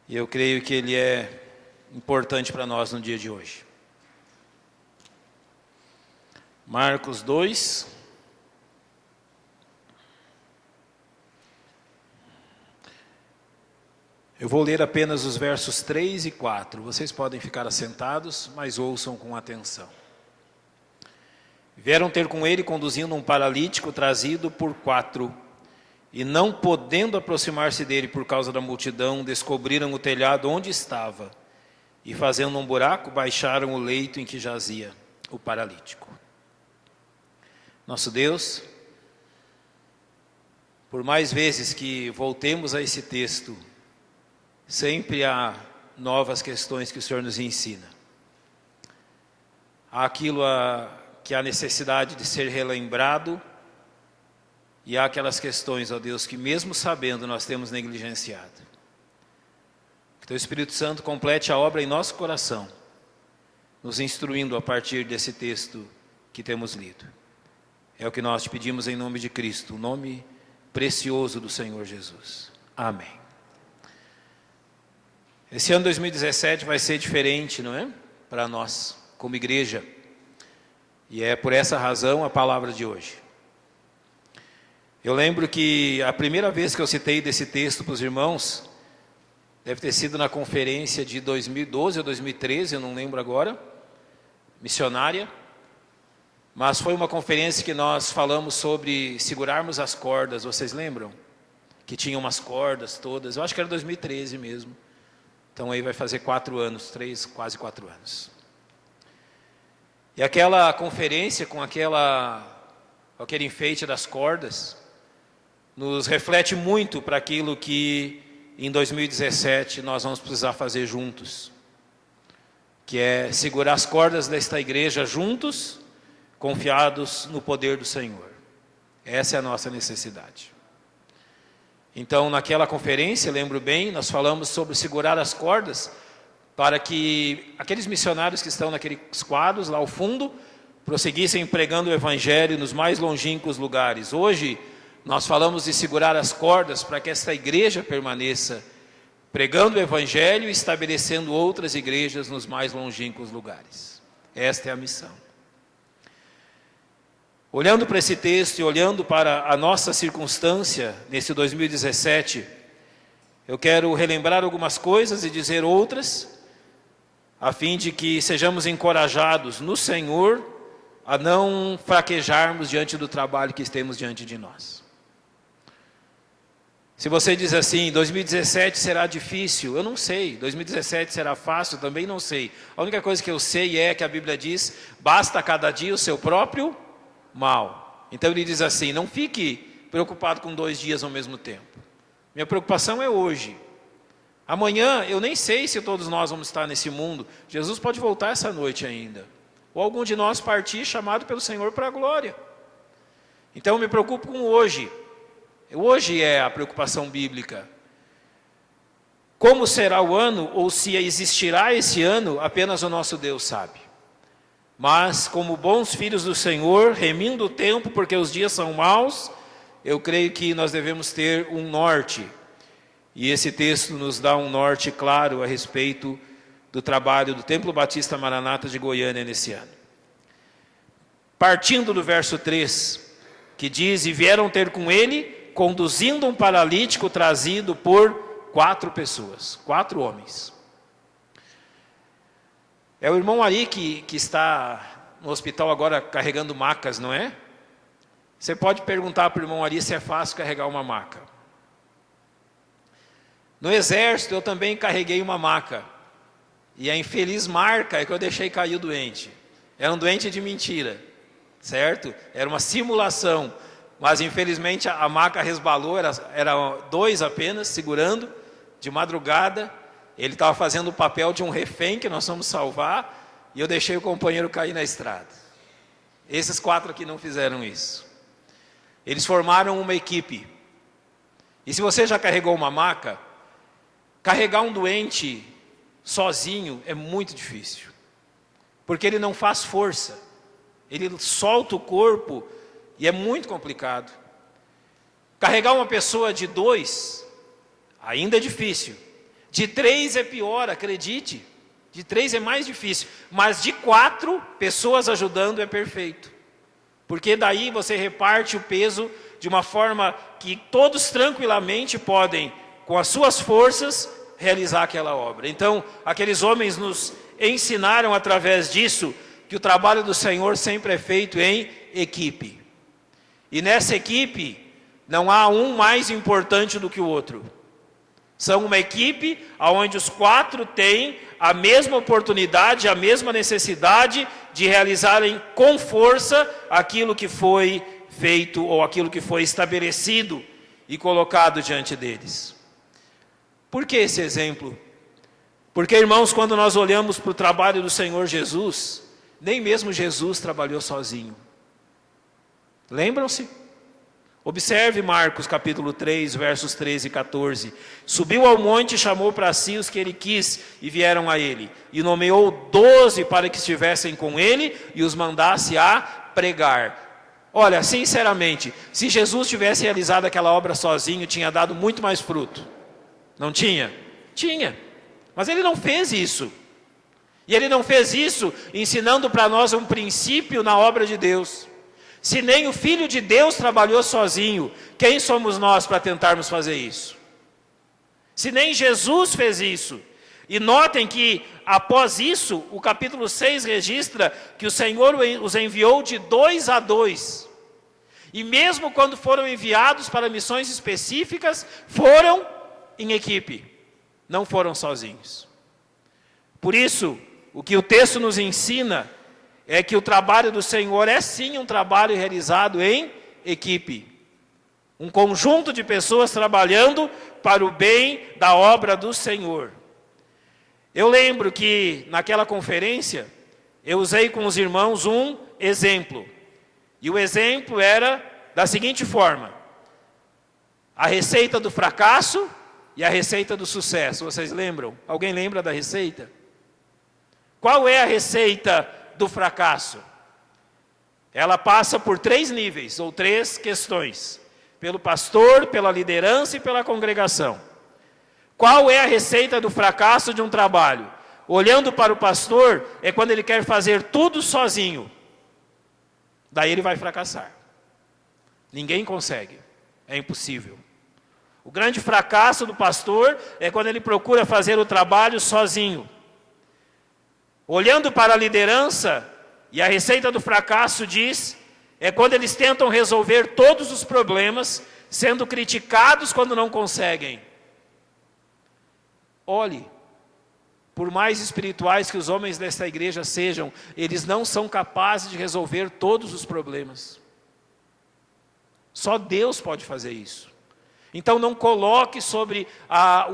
E eu creio que ele é importante para nós no dia de hoje. Marcos 2. Eu vou ler apenas os versos 3 e 4. Vocês podem ficar assentados, mas ouçam com atenção. Vieram ter com ele conduzindo um paralítico trazido por 4. E não podendo aproximar-se dele por causa da multidão, descobriram o telhado onde estava. E fazendo um buraco, baixaram o leito em que jazia o paralítico. Nosso Deus, por mais vezes que voltemos a esse texto, sempre há novas questões que o Senhor nos ensina. Há aquilo que há necessidade de ser relembrado, e há aquelas questões, ó Deus, que mesmo sabendo nós temos negligenciado. Que Teu Espírito Santo complete a obra em nosso coração, nos instruindo a partir desse texto que temos lido. É o que nós te pedimos em nome de Cristo, o nome precioso do Senhor Jesus. Amém. Esse ano 2017 vai ser diferente, não é? Para nós, como igreja. E é por essa razão a palavra de hoje. Eu lembro que a primeira vez que eu citei desse texto para os irmãos, deve ter sido na conferência de 2012 ou 2013, eu não lembro agora, missionária. Mas foi uma conferência que nós falamos sobre segurarmos as cordas, vocês lembram? Que tinha umas cordas todas, eu acho que era 2013 mesmo. Então aí vai fazer 4 anos, quase 4 anos. E aquela conferência com aquele enfeite das cordas, nos reflete muito para aquilo que em 2017 nós vamos precisar fazer juntos. Que é segurar as cordas desta igreja juntos, confiados no poder do Senhor. Essa é a nossa necessidade. Então, naquela conferência, lembro bem, nós falamos sobre segurar as cordas para que aqueles missionários que estão naqueles quadros lá ao fundo prosseguissem pregando o Evangelho nos mais longínquos lugares. Hoje, nós falamos de segurar as cordas para que esta igreja permaneça pregando o Evangelho e estabelecendo outras igrejas nos mais longínquos lugares. Esta é a missão. Olhando para esse texto e olhando para a nossa circunstância nesse 2017, eu quero relembrar algumas coisas e dizer outras, a fim de que sejamos encorajados no Senhor a não fraquejarmos diante do trabalho que temos diante de nós. Se você diz assim, 2017 será difícil, eu não sei, 2017 será fácil, também não sei. A única coisa que eu sei é que a Bíblia diz, basta cada dia o seu próprio mal. Então ele diz assim, não fique preocupado com 2 dias ao mesmo tempo. Minha preocupação é hoje. Amanhã eu nem sei se todos nós vamos estar nesse mundo. Jesus pode voltar essa noite ainda. Ou algum de nós partir chamado pelo Senhor para a glória. Então eu me preocupo com hoje. Hoje é a preocupação bíblica. Como será o ano, ou se existirá esse ano, apenas o nosso Deus sabe. Mas, como bons filhos do Senhor, remindo o tempo, porque os dias são maus, eu creio que nós devemos ter um norte. E esse texto nos dá um norte claro a respeito do trabalho do Templo Batista Maranata de Goiânia nesse ano. Partindo do verso 3, que diz, e vieram ter com ele, conduzindo um paralítico trazido por 4 pessoas, 4 homens. É o irmão Ari que está no hospital agora carregando macas, não é? Você pode perguntar para o irmão Ari se é fácil carregar uma maca. No exército eu também carreguei uma maca. E a infeliz marca é que eu deixei cair o doente. Era um doente de mentira, certo? Era uma simulação. Mas infelizmente a maca resbalou, era 2 apenas, segurando, de madrugada. Ele estava fazendo o papel de um refém que nós fomos salvar, e eu deixei o companheiro cair na estrada. Esses 4 aqui não fizeram isso. Eles formaram uma equipe. E se você já carregou uma maca, carregar um doente sozinho é muito difícil. Porque ele não faz força. Ele solta o corpo e é muito complicado. Carregar uma pessoa de 2 ainda é difícil. De 3 é pior, acredite. De 3 é mais difícil. Mas de 4 pessoas ajudando é perfeito. Porque daí você reparte o peso de uma forma que todos tranquilamente podem, com as suas forças, realizar aquela obra. Então, aqueles homens nos ensinaram através disso que o trabalho do Senhor sempre é feito em equipe. E nessa equipe não há um mais importante do que o outro. São uma equipe onde os 4 têm a mesma oportunidade, a mesma necessidade de realizarem com força aquilo que foi feito ou aquilo que foi estabelecido e colocado diante deles. Por que esse exemplo? Porque, irmãos, quando nós olhamos para o trabalho do Senhor Jesus, nem mesmo Jesus trabalhou sozinho. Lembram-se? Observe Marcos capítulo 3, versos 13 e 14. Subiu ao monte e chamou para si os que ele quis, e vieram a ele. E nomeou 12 para que estivessem com ele, e os mandasse a pregar. Olha, sinceramente, se Jesus tivesse realizado aquela obra sozinho, tinha dado muito mais fruto. Não tinha? Tinha. Mas ele não fez isso. E ele não fez isso ensinando para nós um princípio na obra de Deus. Se nem o Filho de Deus trabalhou sozinho, quem somos nós para tentarmos fazer isso? Se nem Jesus fez isso. E notem que, após isso, o capítulo 6 registra que o Senhor os enviou de 2 a 2. E mesmo quando foram enviados para missões específicas, foram em equipe, não foram sozinhos. Por isso, o que o texto nos ensina é que o trabalho do Senhor é sim um trabalho realizado em equipe. Um conjunto de pessoas trabalhando para o bem da obra do Senhor. Eu lembro que naquela conferência, eu usei com os irmãos um exemplo. E o exemplo era da seguinte forma: a receita do fracasso e a receita do sucesso. Vocês lembram? Alguém lembra da receita? Qual é a receita do fracasso? Ela passa por 3 níveis, ou 3 questões. Pelo pastor, pela liderança e pela congregação. Qual é a receita do fracasso de um trabalho? Olhando para o pastor, é quando ele quer fazer tudo sozinho. Daí ele vai fracassar. Ninguém consegue. É impossível. O grande fracasso do pastor é quando ele procura fazer o trabalho sozinho. Olhando para a liderança, e a receita do fracasso diz, é quando eles tentam resolver todos os problemas, sendo criticados quando não conseguem. Olhe, por mais espirituais que os homens desta igreja sejam, eles não são capazes de resolver todos os problemas. Só Deus pode fazer isso. Então não coloque sobre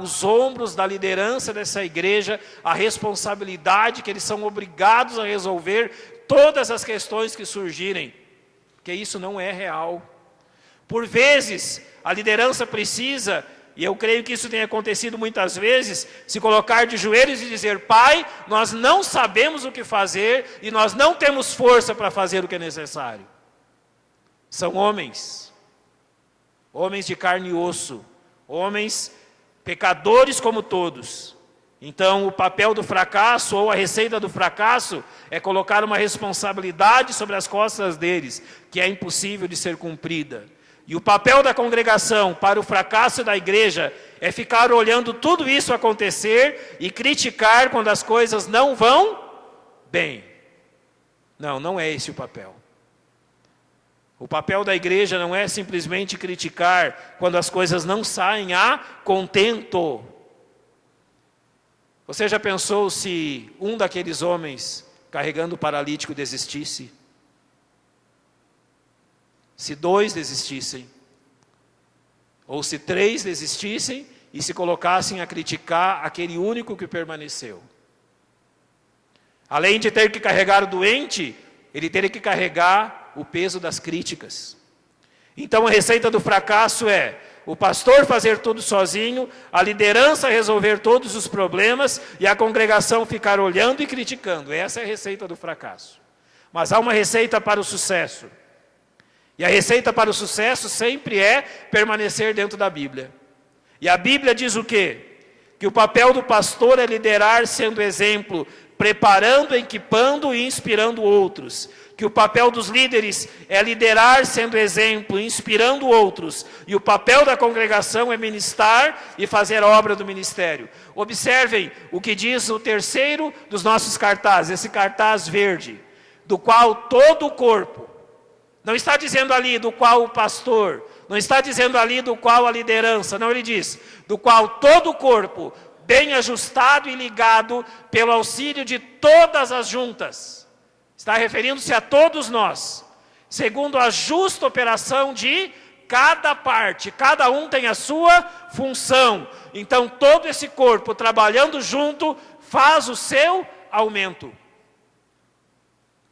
os ombros da liderança dessa igreja a responsabilidade que eles são obrigados a resolver todas as questões que surgirem, porque isso não é real. Por vezes, a liderança precisa, e eu creio que isso tem acontecido muitas vezes, se colocar de joelhos e dizer: Pai, nós não sabemos o que fazer e nós não temos força para fazer o que é necessário. São homens de carne e osso, homens pecadores como todos. Então, o papel do fracasso, ou a receita do fracasso, é colocar uma responsabilidade sobre as costas deles, que é impossível de ser cumprida. E o papel da congregação para o fracasso da igreja é ficar olhando tudo isso acontecer e criticar quando as coisas não vão bem. Não é esse o papel. O papel da igreja não é simplesmente criticar quando as coisas não saem a contento. Você já pensou se um daqueles homens carregando o paralítico desistisse? Se 2 desistissem? Ou se 3 desistissem e se colocassem a criticar aquele único que permaneceu? Além de ter que carregar o doente, ele teria que carregar o peso das críticas. Então a receita do fracasso é o pastor fazer tudo sozinho, a liderança resolver todos os problemas e a congregação ficar olhando e criticando. Essa é a receita do fracasso. Mas há uma receita para o sucesso. E a receita para o sucesso sempre é permanecer dentro da Bíblia. E a Bíblia diz o quê? que o papel do pastor é liderar sendo exemplo, preparando, equipando e inspirando outros. Que o papel dos líderes é liderar sendo exemplo, inspirando outros. E o papel da congregação é ministrar e fazer a obra do ministério. Observem o que diz o terceiro dos nossos cartazes, esse cartaz verde, do qual todo o corpo, não está dizendo ali do qual o pastor, não está dizendo ali do qual a liderança, não, ele diz, do qual todo o corpo, bem ajustado e ligado pelo auxílio de todas as juntas, está referindo-se a todos nós, segundo a justa operação de cada parte, cada um tem a sua função. Então todo esse corpo trabalhando junto faz o seu aumento.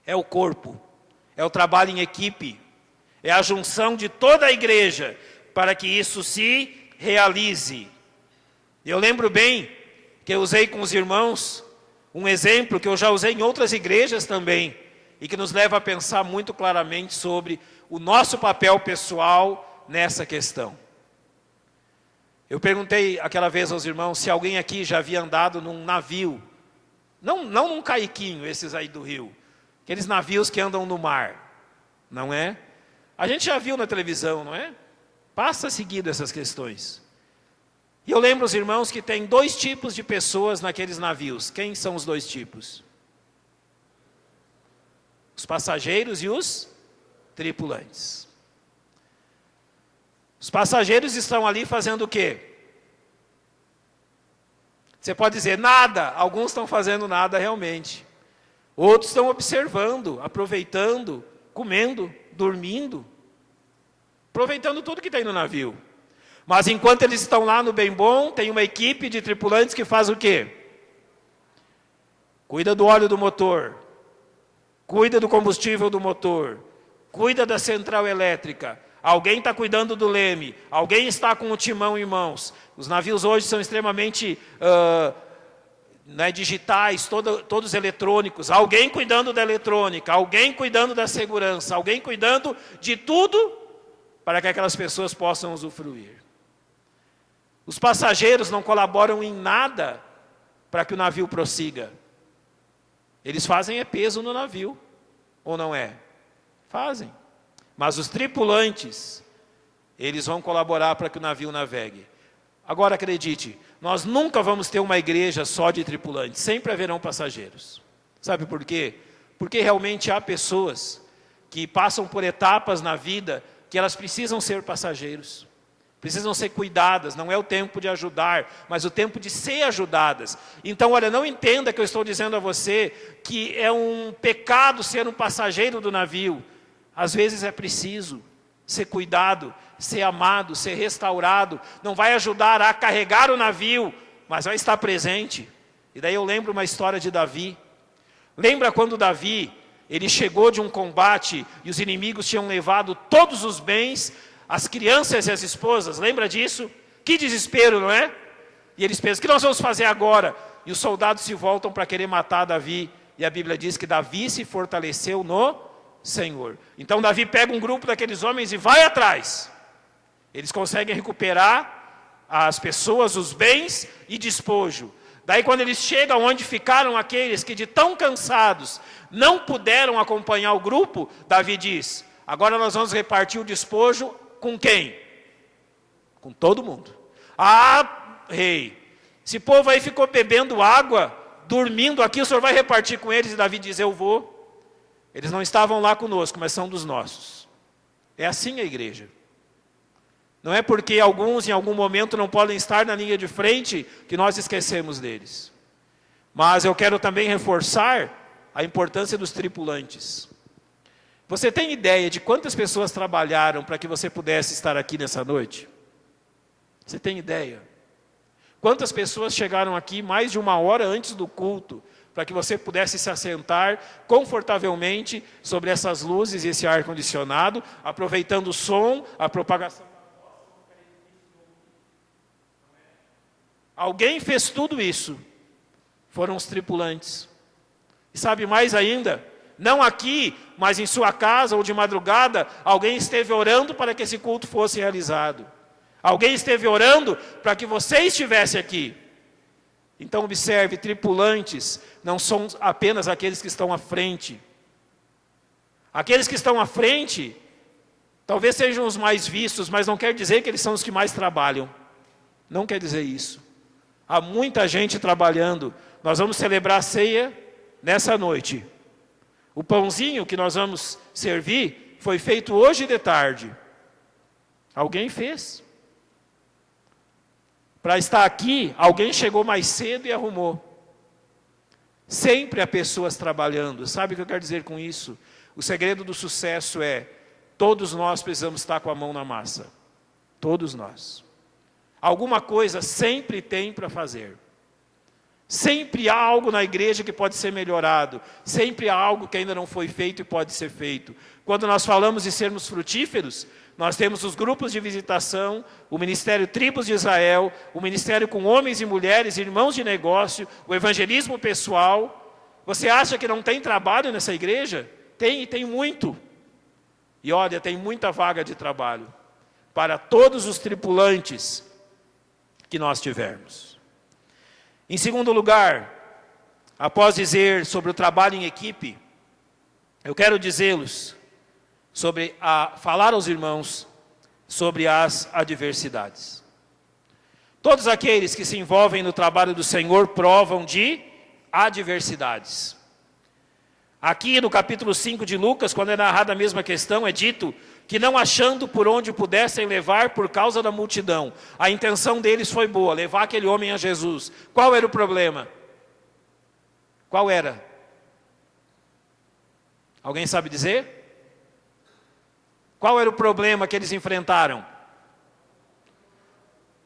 É o corpo, é o trabalho em equipe, é a junção de toda a igreja para que isso se realize. Eu lembro bem que eu usei com os irmãos um exemplo que eu já usei em outras igrejas também, e que nos leva a pensar muito claramente sobre o nosso papel pessoal nessa questão. Eu perguntei aquela vez aos irmãos se alguém aqui já havia andado num navio, não num caiquinho, esses aí do rio, aqueles navios que andam no mar, não é? A gente já viu na televisão, não é? Passa seguido essas questões. E eu lembro os irmãos que tem 2 tipos de pessoas naqueles navios. Quem são os 2 tipos? Os passageiros e os tripulantes. Os passageiros estão ali fazendo o quê? Você pode dizer nada, alguns estão fazendo nada realmente. Outros estão observando, aproveitando, comendo, dormindo, aproveitando tudo que tem no navio. Mas enquanto eles estão lá no bem bom, tem uma equipe de tripulantes que faz o quê? Cuida do óleo do motor, cuida do combustível do motor, cuida da central elétrica. Alguém está cuidando do leme, alguém está com o timão em mãos. Os navios hoje são extremamente digitais, todos eletrônicos. Alguém cuidando da eletrônica, alguém cuidando da segurança, alguém cuidando de tudo para que aquelas pessoas possam usufruir. Os passageiros não colaboram em nada para que o navio prossiga. Eles fazem peso no navio, ou não é? Fazem. Mas os tripulantes, eles vão colaborar para que o navio navegue. Agora acredite, nós nunca vamos ter uma igreja só de tripulantes, sempre haverão passageiros. Sabe por quê? Porque realmente há pessoas que passam por etapas na vida que elas precisam ser passageiros. Precisam ser cuidadas, não é o tempo de ajudar, mas o tempo de ser ajudadas. Então, olha, não entenda que eu estou dizendo a você que é um pecado ser um passageiro do navio. Às vezes é preciso ser cuidado, ser amado, ser restaurado. Não vai ajudar a carregar o navio, mas vai estar presente. E daí eu lembro uma história de Davi. Lembra quando Davi, ele chegou de um combate e os inimigos tinham levado todos os bens, as crianças e as esposas, lembra disso? Que desespero, não é? E eles pensam, o que nós vamos fazer agora? E os soldados se voltam para querer matar Davi. E a Bíblia diz que Davi se fortaleceu no Senhor. Então Davi pega um grupo daqueles homens e vai atrás. Eles conseguem recuperar as pessoas, os bens e despojo. Daí quando eles chegam onde ficaram aqueles que de tão cansados não puderam acompanhar o grupo, Davi diz, agora nós vamos repartir o despojo com quem? Com todo mundo. Ah, rei, esse povo aí ficou bebendo água, dormindo aqui, o senhor vai repartir com eles? E Davi diz, eu vou. Eles não estavam lá conosco, mas são dos nossos. É assim a igreja. Não é porque alguns em algum momento não podem estar na linha de frente que nós esquecemos deles. Mas eu quero também reforçar a importância dos tripulantes. Você tem ideia de quantas pessoas trabalharam para que você pudesse estar aqui nessa noite? Você tem ideia? Quantas pessoas chegaram aqui mais de 1 hora antes do culto, para que você pudesse se assentar confortavelmente sobre essas luzes e esse ar-condicionado, aproveitando o som, a propagação da voz. Alguém fez tudo isso. Foram os tripulantes. E sabe mais ainda? Não aqui, mas em sua casa ou de madrugada, alguém esteve orando para que esse culto fosse realizado. Alguém esteve orando para que você estivesse aqui. Então observe, tripulantes não são apenas aqueles que estão à frente. Aqueles que estão à frente, talvez sejam os mais vistos, mas não quer dizer que eles são os que mais trabalham. Não quer dizer isso. Há muita gente trabalhando. Nós vamos celebrar a ceia nessa noite. O pãozinho que nós vamos servir foi feito hoje de tarde. Alguém fez. Para estar aqui, alguém chegou mais cedo e arrumou. Sempre há pessoas trabalhando. Sabe o que eu quero dizer com isso? O segredo do sucesso é, todos nós precisamos estar com a mão na massa. Todos nós. Alguma coisa sempre tem para fazer. Sempre há algo na igreja que pode ser melhorado. Sempre há algo que ainda não foi feito e pode ser feito. Quando nós falamos de sermos frutíferos, nós temos os grupos de visitação, o Ministério Tribos de Israel, o Ministério com homens e mulheres, irmãos de negócio, o evangelismo pessoal. Você acha que não tem trabalho nessa igreja? Tem, e tem muito. E olha, tem muita vaga de trabalho para todos os tripulantes que nós tivermos. Em segundo lugar, após dizer sobre o trabalho em equipe, eu quero dizê-los falar aos irmãos sobre as adversidades. Todos aqueles que se envolvem no trabalho do Senhor provam de adversidades. Aqui no capítulo 5 de Lucas, quando é narrada a mesma questão, é dito que não achando por onde pudessem levar por causa da multidão. A intenção deles foi boa, levar aquele homem a Jesus. Qual era o problema? Qual era? Alguém sabe dizer? Qual era o problema que eles enfrentaram?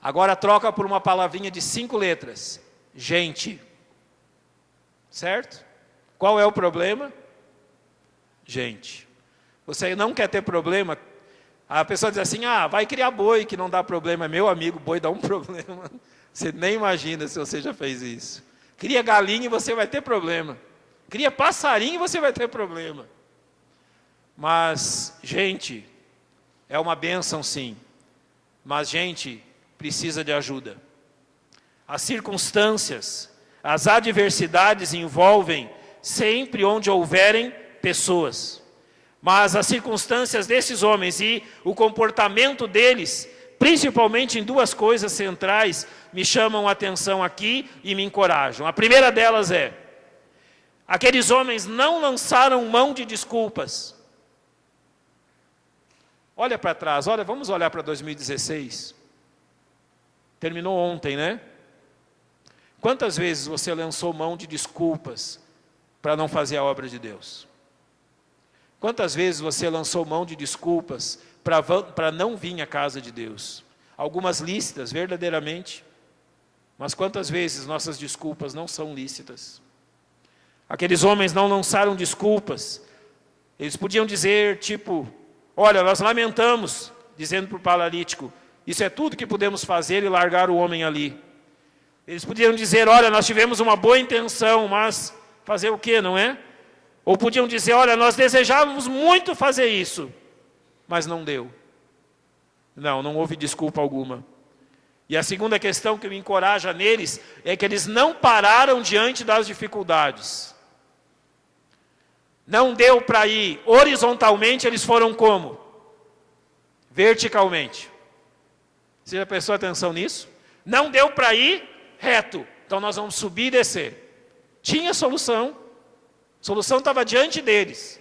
Agora troca por uma palavrinha de 5 letras. Gente. Certo? Qual é o problema? Gente. Você não quer ter problema? A pessoa diz assim, vai criar boi que não dá problema. Meu amigo, boi dá um problema. Você nem imagina se você já fez isso. Cria galinha e você vai ter problema. Cria passarinho e você vai ter problema. Mas, gente, é uma bênção sim. Mas, gente, precisa de ajuda. As circunstâncias, as adversidades envolvem sempre onde houverem pessoas. Mas as circunstâncias desses homens e o comportamento deles, principalmente em 2 coisas centrais, me chamam a atenção aqui e me encorajam. A primeira delas é, aqueles homens não lançaram mão de desculpas. Olha para trás, vamos olhar para 2016. Terminou ontem, né? Quantas vezes você lançou mão de desculpas para não fazer a obra de Deus? Quantas vezes você lançou mão de desculpas para não vir à casa de Deus? Algumas lícitas, verdadeiramente. Mas quantas vezes nossas desculpas não são lícitas? Aqueles homens não lançaram desculpas. Eles podiam dizer, tipo, olha, nós lamentamos, dizendo para o paralítico, isso é tudo que podemos fazer e largar o homem ali. Eles podiam dizer, olha, nós tivemos uma boa intenção, mas fazer o quê, não é? Ou podiam dizer, olha, nós desejávamos muito fazer isso, mas não deu. Não houve desculpa alguma. E a segunda questão que me encoraja neles é que eles não pararam diante das dificuldades. Não deu para ir horizontalmente, eles foram como? Verticalmente. Você já prestou atenção nisso? Não deu para ir reto, então nós vamos subir e descer. Tinha solução. A solução estava diante deles.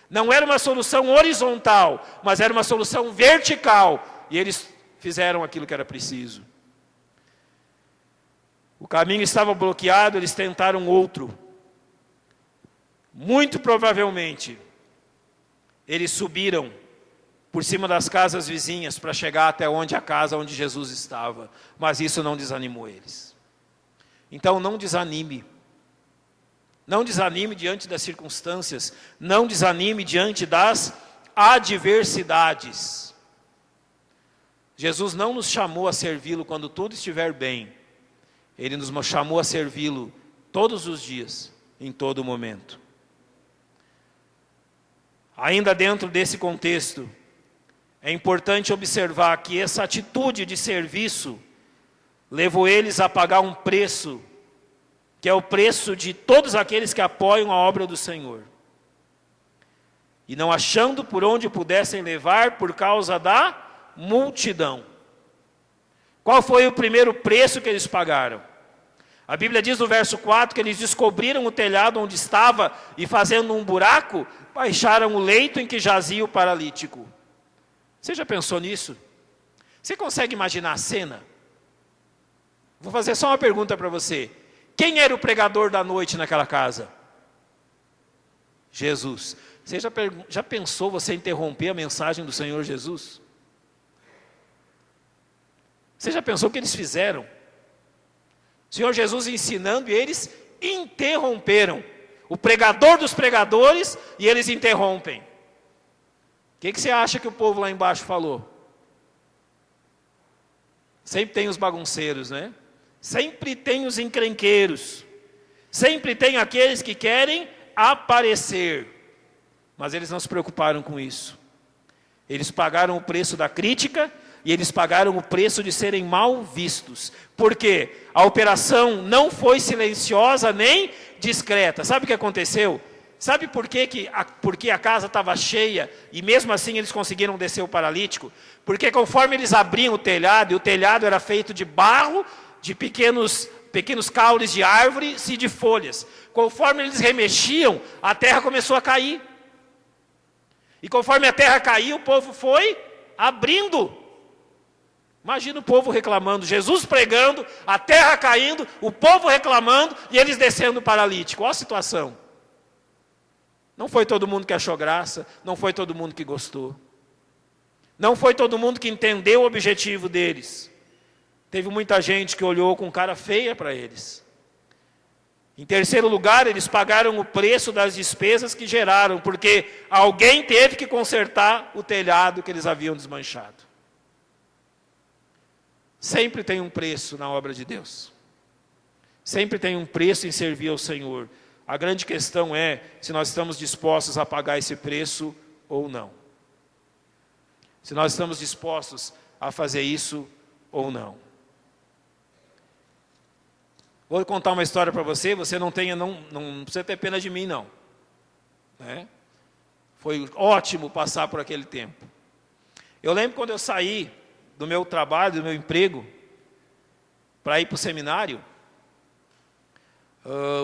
Não era uma solução horizontal, mas era uma solução vertical. E eles fizeram aquilo que era preciso. O caminho estava bloqueado, eles tentaram outro. Muito provavelmente, eles subiram por cima das casas vizinhas para chegar até a casa onde Jesus estava. Mas isso não desanimou eles. Então não desanime. Não desanime diante das circunstâncias. Não desanime diante das adversidades. Jesus não nos chamou a servi-lo quando tudo estiver bem. Ele nos chamou a servi-lo todos os dias, em todo momento. Ainda dentro desse contexto, é importante observar que essa atitude de serviço levou eles a pagar um preço que é o preço de todos aqueles que apoiam a obra do Senhor. E não achando por onde pudessem levar por causa da multidão. Qual foi o primeiro preço que eles pagaram? A Bíblia diz no verso 4 que eles descobriram o telhado onde estava e fazendo um buraco, baixaram o leito em que jazia o paralítico. Você já pensou nisso? Você consegue imaginar a cena? Vou fazer só uma pergunta para você. Quem era o pregador da noite naquela casa? Jesus. Você já pensou você interromper a mensagem do Senhor Jesus? Você já pensou o que eles fizeram? O Senhor Jesus ensinando e eles interromperam. O pregador dos pregadores e eles interrompem. O que você acha que o povo lá embaixo falou? Sempre tem os bagunceiros, né? Sempre tem os encrenqueiros. Sempre tem aqueles que querem aparecer. Mas eles não se preocuparam com isso. Eles pagaram o preço da crítica e eles pagaram o preço de serem mal vistos. Por quê? A operação não foi silenciosa nem discreta. Sabe o que aconteceu? Sabe por porque a casa estava cheia e mesmo assim eles conseguiram descer o paralítico? Porque conforme eles abriam o telhado, e o telhado era feito de barro, de pequenos caules de árvores e de folhas. Conforme eles remexiam, a terra começou a cair. E conforme a terra caiu, o povo foi abrindo. Imagina o povo reclamando, Jesus pregando, a terra caindo, o povo reclamando e eles descendo o paralítico. Olha a situação. Não foi todo mundo que achou graça, não foi todo mundo que gostou. Não foi todo mundo que entendeu o objetivo deles. Teve muita gente que olhou com cara feia para eles. Em terceiro lugar, eles pagaram o preço das despesas que geraram, porque alguém teve que consertar o telhado que eles haviam desmanchado. Sempre tem um preço na obra de Deus. Sempre tem um preço em servir ao Senhor. A grande questão é se nós estamos dispostos a pagar esse preço ou não. Se nós estamos dispostos a fazer isso ou não. Vou contar uma história para você, você não precisa ter pena de mim, não. Né? Foi ótimo passar por aquele tempo. Eu lembro quando eu saí do meu trabalho, do meu emprego, para ir para o seminário,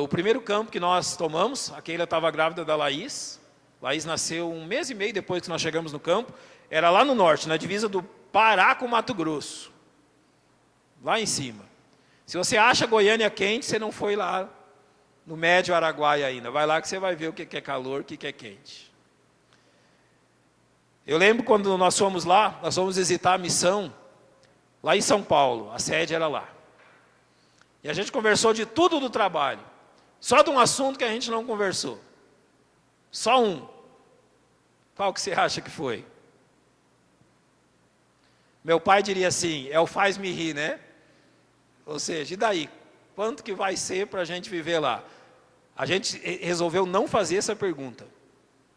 o primeiro campo que nós tomamos, a Keila estava grávida da Laís. Laís nasceu 1 mês e meio depois que nós chegamos no campo, era lá no norte, na divisa do Pará com Mato Grosso, lá em cima. Se você acha Goiânia quente, você não foi lá no Médio Araguaia ainda. Vai lá que você vai ver o que é calor, o que é quente. Eu lembro quando nós fomos lá, nós fomos visitar a missão, lá em São Paulo, a sede era lá. E a gente conversou de tudo do trabalho. Só de um assunto que a gente não conversou. Só um. Qual que você acha que foi? Meu pai diria assim, é o faz-me rir, né? Ou seja, e daí? Quanto que vai ser para a gente viver lá? A gente resolveu não fazer essa pergunta.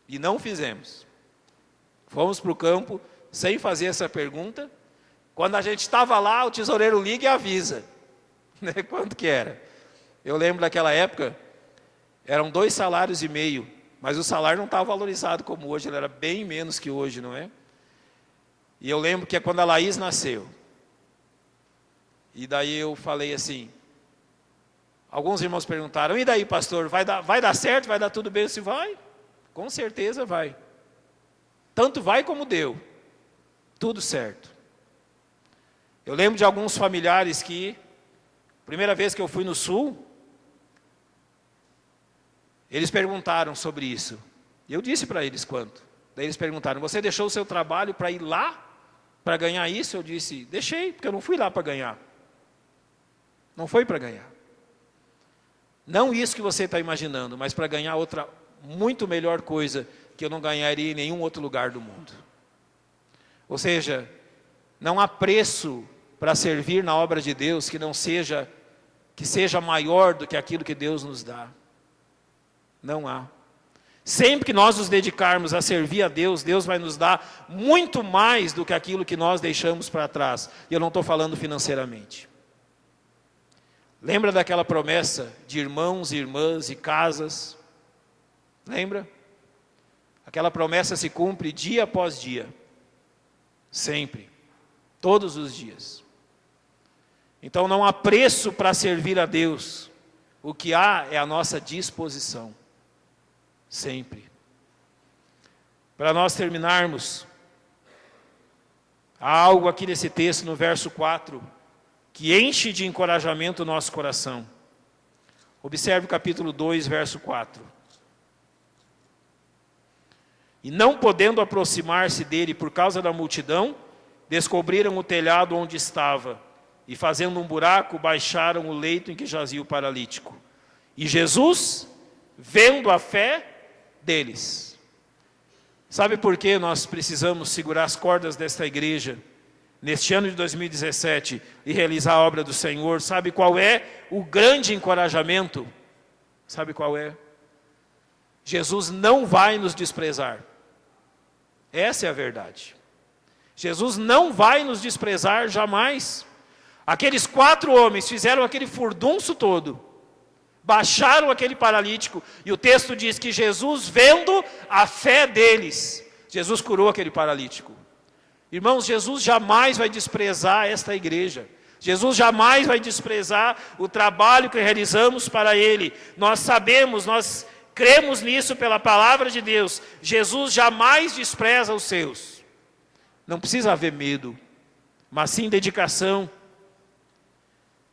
E não fizemos. Fomos para o campo sem fazer essa pergunta. Quando a gente estava lá, o tesoureiro liga e avisa. Quanto que era? Eu lembro daquela época, eram 2,5 salários, mas o salário não estava valorizado como hoje, ele era bem menos que hoje, não é? E eu lembro que é quando a Laís nasceu. E daí eu falei assim, alguns irmãos perguntaram, e daí pastor, vai dar certo, vai dar tudo bem? Eu disse, vai, com certeza vai. Tanto vai como deu, tudo certo. Eu lembro de alguns familiares que, primeira vez que eu fui no sul, eles perguntaram sobre isso. E eu disse para eles quanto. Daí eles perguntaram, você deixou o seu trabalho para ir lá, para ganhar isso? Eu disse, deixei, porque eu não fui lá para ganhar. Não foi para ganhar. Não isso que você está imaginando, mas para ganhar outra muito melhor coisa que eu não ganharia em nenhum outro lugar do mundo. Ou seja, não há preço para servir na obra de Deus que seja maior do que aquilo que Deus nos dá. Não há. Sempre que nós nos dedicarmos a servir a Deus, Deus vai nos dar muito mais do que aquilo que nós deixamos para trás. E eu não estou falando financeiramente. Lembra daquela promessa de irmãos, irmãs e casas? Lembra? Aquela promessa se cumpre dia após dia. Sempre. Todos os dias. Então não há preço para servir a Deus. O que há é a nossa disposição. Sempre. Para nós terminarmos, há algo aqui nesse texto, no verso 4, que enche de encorajamento o nosso coração. Observe o capítulo 2, verso 4. E não podendo aproximar-se dele por causa da multidão, descobriram o telhado onde estava, e fazendo um buraco, baixaram o leito em que jazia o paralítico. E Jesus, vendo a fé deles. Sabe por que nós precisamos segurar as cordas desta igreja neste ano de 2017 e realizar a obra do Senhor? Sabe qual é o grande encorajamento? Sabe qual é? Jesus não vai nos desprezar. Essa é a verdade. Jesus não vai nos desprezar jamais. Aqueles 4 homens fizeram aquele furdunço todo, baixaram aquele paralítico, e o texto diz que Jesus, vendo a fé deles, Jesus curou aquele paralítico. Irmãos, Jesus jamais vai desprezar esta igreja. Jesus jamais vai desprezar o trabalho que realizamos para Ele. Nós sabemos, nós cremos nisso pela palavra de Deus. Jesus jamais despreza os seus. Não precisa haver medo, mas sim dedicação.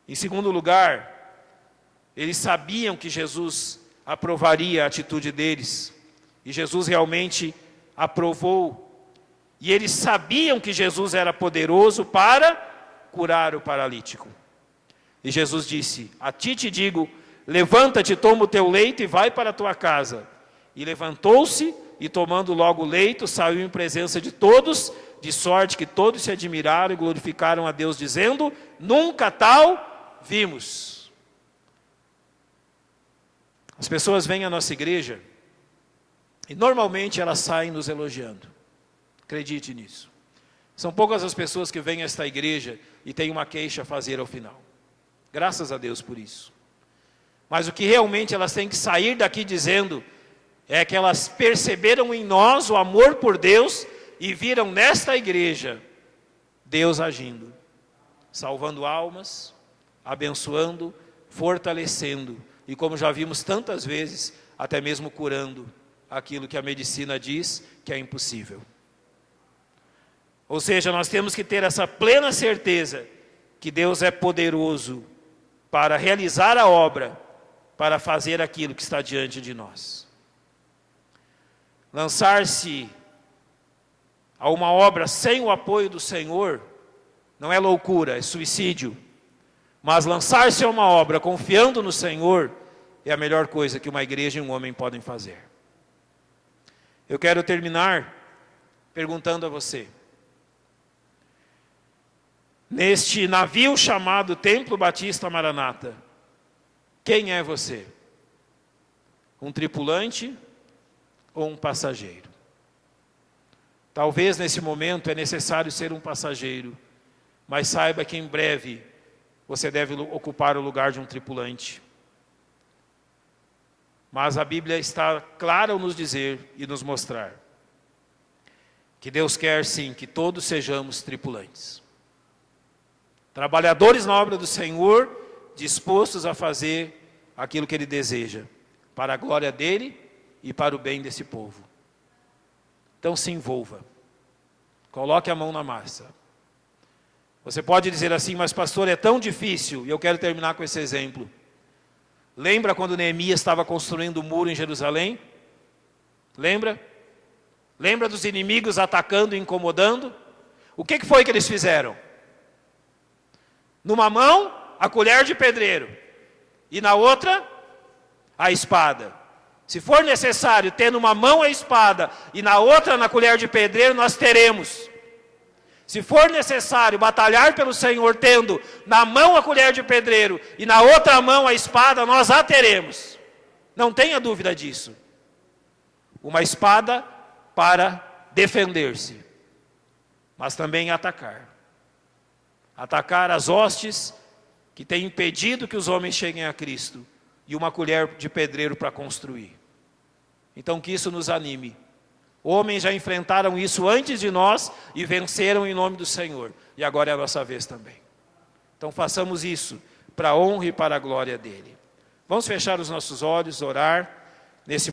Em segundo lugar, eles sabiam que Jesus aprovaria a atitude deles. E Jesus realmente aprovou. E eles sabiam que Jesus era poderoso para curar o paralítico. E Jesus disse: a ti te digo, levanta-te, toma o teu leito e vai para a tua casa. E levantou-se e, tomando logo o leito, saiu em presença de todos, de sorte que todos se admiraram e glorificaram a Deus, dizendo: nunca tal vimos. As pessoas vêm à nossa igreja e normalmente elas saem nos elogiando. Acredite nisso. São poucas as pessoas que vêm a esta igreja e têm uma queixa a fazer ao final. Graças a Deus por isso. Mas o que realmente elas têm que sair daqui dizendo é que elas perceberam em nós o amor por Deus e viram nesta igreja Deus agindo, salvando almas, abençoando, fortalecendo e, como já vimos tantas vezes, até mesmo curando aquilo que a medicina diz que é impossível. Ou seja, nós temos que ter essa plena certeza que Deus é poderoso para realizar a obra, para fazer aquilo que está diante de nós. Lançar-se a uma obra sem o apoio do Senhor não é loucura, é suicídio. Mas lançar-se a uma obra confiando no Senhor é a melhor coisa que uma igreja e um homem podem fazer. Eu quero terminar perguntando a você: neste navio chamado Templo Batista Maranata, quem é você? Um tripulante ou um passageiro? Talvez nesse momento é necessário ser um passageiro, mas saiba que em breve você deve ocupar o lugar de um tripulante. Mas a Bíblia está clara ao nos dizer e nos mostrar que Deus quer sim que todos sejamos tripulantes. Trabalhadores na obra do Senhor, dispostos a fazer aquilo que Ele deseja, para a glória dEle e para o bem desse povo. Então se envolva, coloque a mão na massa. Você pode dizer assim: mas pastor, é tão difícil. E eu quero terminar com esse exemplo. Lembra quando Neemias estava construindo o muro em Jerusalém? Lembra? Lembra dos inimigos atacando e incomodando? O que foi que eles fizeram? Numa mão, a colher de pedreiro, e na outra, a espada. Se for necessário ter numa mão a espada e na outra, na colher de pedreiro, nós teremos. Se for necessário batalhar pelo Senhor tendo na mão a colher de pedreiro e na outra mão a espada, nós a teremos. Não tenha dúvida disso. Uma espada para defender-se, mas também atacar. Atacar as hostes que tem impedido que os homens cheguem a Cristo, e uma colher de pedreiro para construir. Então que isso nos anime. Homens já enfrentaram isso antes de nós e venceram em nome do Senhor. E agora é a nossa vez também. Então façamos isso para a honra e para a glória dele. Vamos fechar os nossos olhos, orar nesse